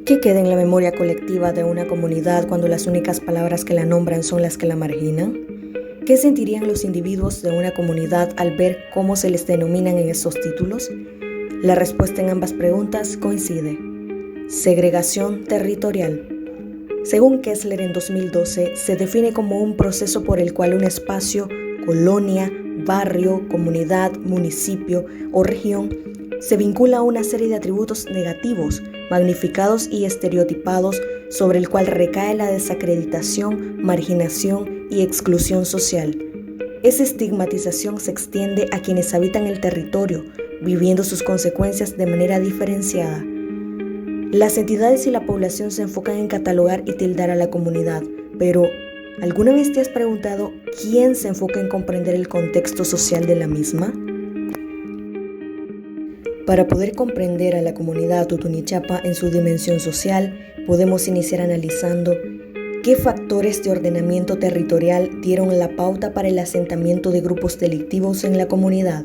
¿Qué queda en la memoria colectiva de una comunidad cuando las únicas palabras que la nombran son las que la marginan? ¿Qué sentirían los individuos de una comunidad al ver cómo se les denominan en esos títulos? La respuesta en ambas preguntas coincide. Segregación territorial. Según Kessler en 2012, se define como un proceso por el cual un espacio, colonia, barrio, comunidad, municipio o región se vincula a una serie de atributos negativos, magnificados y estereotipados sobre el cual recae la desacreditación, marginación y exclusión social. Esa estigmatización se extiende a quienes habitan el territorio, viviendo sus consecuencias de manera diferenciada. Las entidades y la población se enfocan en catalogar y tildar a la comunidad, pero ¿alguna vez te has preguntado quién se enfoca en comprender el contexto social de la misma? Para poder comprender a la comunidad Tutunichapa en su dimensión social, podemos iniciar analizando qué factores de ordenamiento territorial dieron la pauta para el asentamiento de grupos delictivos en la comunidad.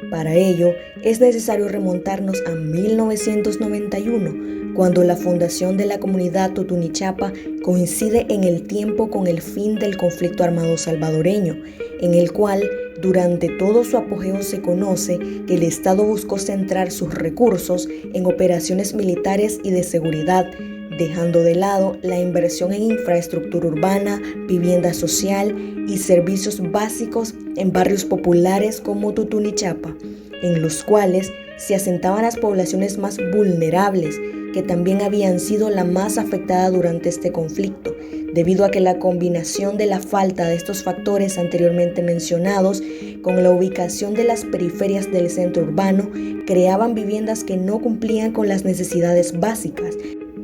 Para ello, es necesario remontarnos a 1991, cuando la fundación de la comunidad Tutunichapa coincide en el tiempo con el fin del conflicto armado salvadoreño, en el cual durante todo su apogeo se conoce que el Estado buscó centrar sus recursos en operaciones militares y de seguridad, dejando de lado la inversión en infraestructura urbana, vivienda social y servicios básicos en barrios populares como Tutunichapa, en los cuales se asentaban las poblaciones más vulnerables, que también habían sido la más afectada durante este conflicto, debido a que la combinación de la falta de estos factores anteriormente mencionados con la ubicación de las periferias del centro urbano creaban viviendas que no cumplían con las necesidades básicas,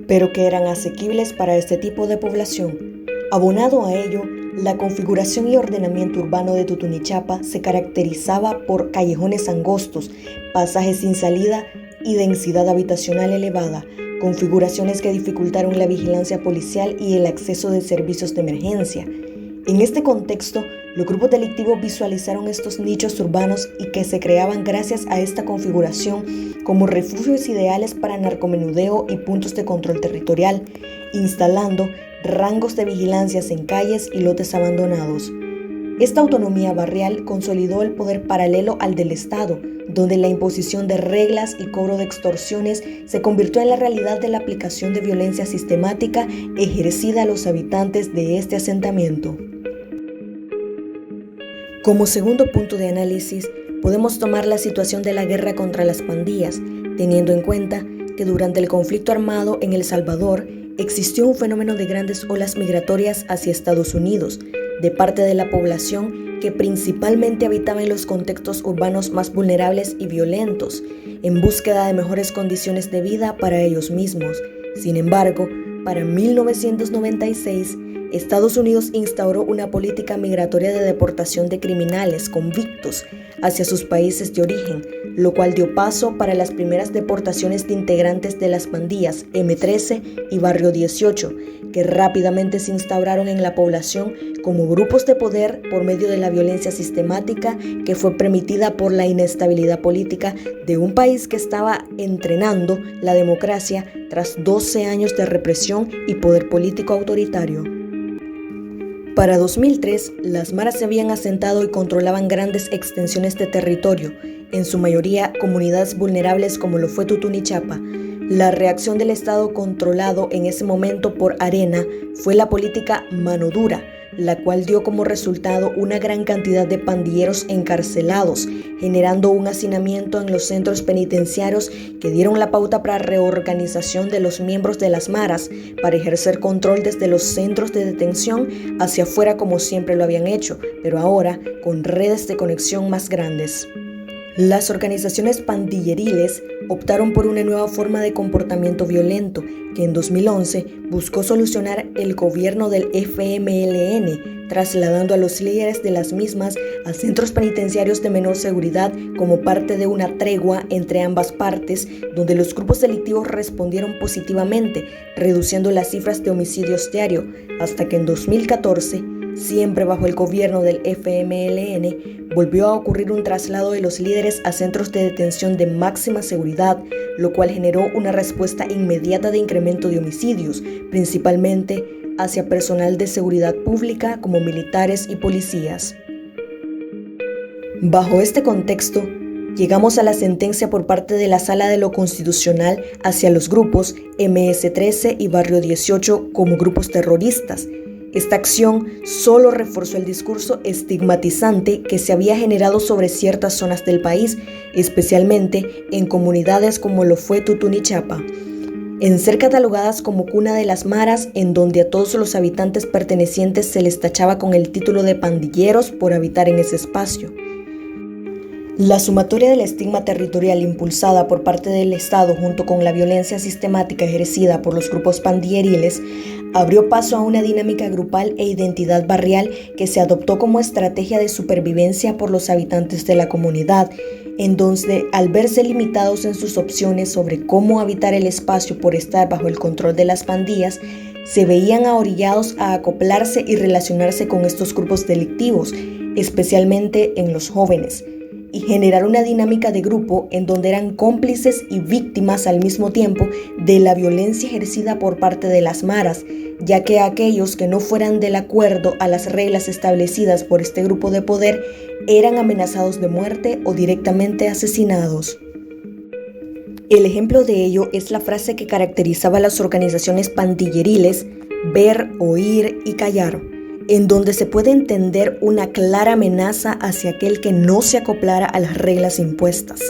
pero que eran asequibles para este tipo de población. Abonado a ello, la configuración y ordenamiento urbano de Tutunichapa se caracterizaba por callejones angostos, pasajes sin salida y densidad habitacional elevada, configuraciones que dificultaron la vigilancia policial y el acceso de servicios de emergencia. En este contexto, los grupos delictivos visualizaron estos nichos urbanos y que se creaban gracias a esta configuración como refugios ideales para narcomenudeo y puntos de control territorial, instalando rangos de vigilancias en calles y lotes abandonados. Esta autonomía barrial consolidó el poder paralelo al del Estado, donde la imposición de reglas y cobro de extorsiones se convirtió en la realidad de la aplicación de violencia sistemática ejercida a los habitantes de este asentamiento. Como segundo punto de análisis, podemos tomar la situación de la guerra contra las pandillas, teniendo en cuenta que durante el conflicto armado en El Salvador existió un fenómeno de grandes olas migratorias hacia Estados Unidos, de parte de la población que principalmente habitaba en los contextos urbanos más vulnerables y violentos, en búsqueda de mejores condiciones de vida para ellos mismos. Sin embargo, para 1996, Estados Unidos instauró una política migratoria de deportación de criminales convictos hacia sus países de origen, lo cual dio paso para las primeras deportaciones de integrantes de las pandillas M13 y Barrio 18, que rápidamente se instauraron en la población como grupos de poder por medio de la violencia sistemática que fue permitida por la inestabilidad política de un país que estaba entrenando la democracia tras 12 años de represión y poder político autoritario. Para 2003, las maras se habían asentado y controlaban grandes extensiones de territorio, en su mayoría comunidades vulnerables como lo fue Tutunichapa. La reacción del Estado controlado en ese momento por Arena fue la política mano dura, la cual dio como resultado una gran cantidad de pandilleros encarcelados, generando un hacinamiento en los centros penitenciarios que dieron la pauta para reorganización de los miembros de las maras para ejercer control desde los centros de detención hacia afuera como siempre lo habían hecho, pero ahora con redes de conexión más grandes. Las organizaciones pandilleriles optaron por una nueva forma de comportamiento violento que en 2011 buscó solucionar el gobierno del FMLN, trasladando a los líderes de las mismas a centros penitenciarios de menor seguridad como parte de una tregua entre ambas partes, donde los grupos delictivos respondieron positivamente, reduciendo las cifras de homicidios diarios, hasta que en 2014 siempre bajo el gobierno del FMLN, volvió a ocurrir un traslado de los líderes a centros de detención de máxima seguridad, lo cual generó una respuesta inmediata de incremento de homicidios, principalmente hacia personal de seguridad pública como militares y policías. Bajo este contexto, llegamos a la sentencia por parte de la Sala de lo Constitucional hacia los grupos MS-13 y Barrio 18 como grupos terroristas. Esta acción solo reforzó el discurso estigmatizante que se había generado sobre ciertas zonas del país, especialmente en comunidades como lo fue Tutunichapa, en ser catalogadas como cuna de las maras, en donde a todos los habitantes pertenecientes se les tachaba con el título de pandilleros por habitar en ese espacio. La sumatoria del estigma territorial impulsada por parte del Estado junto con la violencia sistemática ejercida por los grupos pandilleriles abrió paso a una dinámica grupal e identidad barrial que se adoptó como estrategia de supervivencia por los habitantes de la comunidad, en donde, al verse limitados en sus opciones sobre cómo habitar el espacio por estar bajo el control de las pandillas, se veían ahorillados a acoplarse y relacionarse con estos grupos delictivos, especialmente en los jóvenes, y generar una dinámica de grupo en donde eran cómplices y víctimas al mismo tiempo de la violencia ejercida por parte de las maras, ya que aquellos que no fueran del acuerdo a las reglas establecidas por este grupo de poder eran amenazados de muerte o directamente asesinados. El ejemplo de ello es la frase que caracterizaba a las organizaciones pandilleriles: ver, oír y callar, en donde se puede entender una clara amenaza hacia aquel que no se acoplara a las reglas impuestas.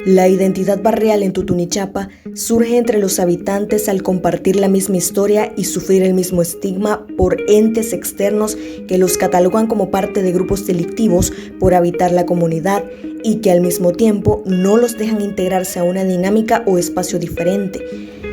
La identidad barrial en Tutunichapa surge entre los habitantes al compartir la misma historia y sufrir el mismo estigma por entes externos que los catalogan como parte de grupos delictivos por habitar la comunidad y que al mismo tiempo no los dejan integrarse a una dinámica o espacio diferente.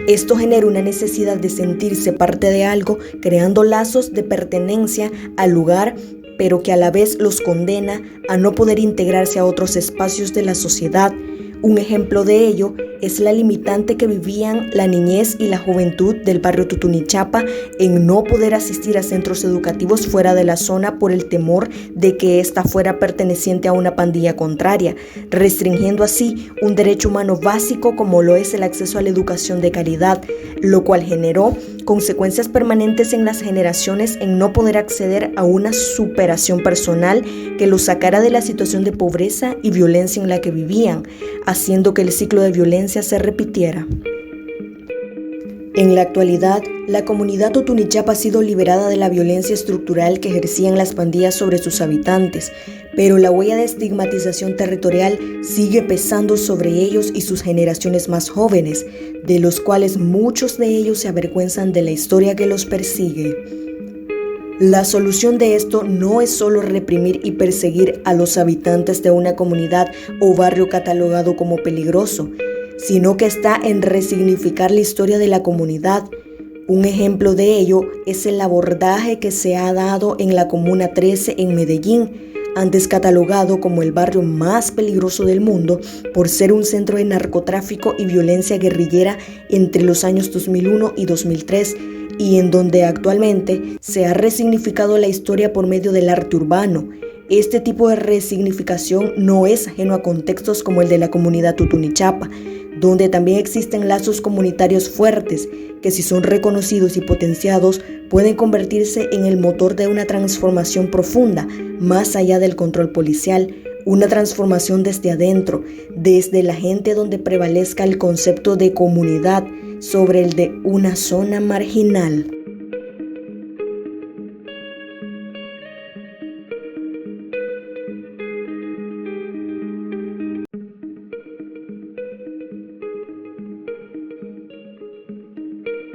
Esto genera una necesidad de sentirse parte de algo, creando lazos de pertenencia al lugar, pero que a la vez los condena a no poder integrarse a otros espacios de la sociedad. Un ejemplo de ello es la limitante que vivían la niñez y la juventud del barrio Tutunichapa en no poder asistir a centros educativos fuera de la zona por el temor de que ésta fuera perteneciente a una pandilla contraria, restringiendo así un derecho humano básico como lo es el acceso a la educación de calidad, lo cual generó consecuencias permanentes en las generaciones en no poder acceder a una superación personal que los sacara de la situación de pobreza y violencia en la que vivían, haciendo que el ciclo de violencia se repitiera. En la actualidad, la comunidad Tutunichapa ha sido liberada de la violencia estructural que ejercían las pandillas sobre sus habitantes, pero la huella de estigmatización territorial sigue pesando sobre ellos y sus generaciones más jóvenes, de los cuales muchos de ellos se avergüenzan de la historia que los persigue. La solución de esto no es solo reprimir y perseguir a los habitantes de una comunidad o barrio catalogado como peligroso, sino que está en resignificar la historia de la comunidad. Un ejemplo de ello es el abordaje que se ha dado en la Comuna 13 en Medellín, antes catalogado como el barrio más peligroso del mundo por ser un centro de narcotráfico y violencia guerrillera entre los años 2001 y 2003, y en donde actualmente se ha resignificado la historia por medio del arte urbano. Este tipo de resignificación no es ajeno a contextos como el de la comunidad Tutunichapa, donde también existen lazos comunitarios fuertes que, si son reconocidos y potenciados, pueden convertirse en el motor de una transformación profunda, más allá del control policial, una transformación desde adentro, desde la gente, donde prevalezca el concepto de comunidad sobre el de una zona marginal.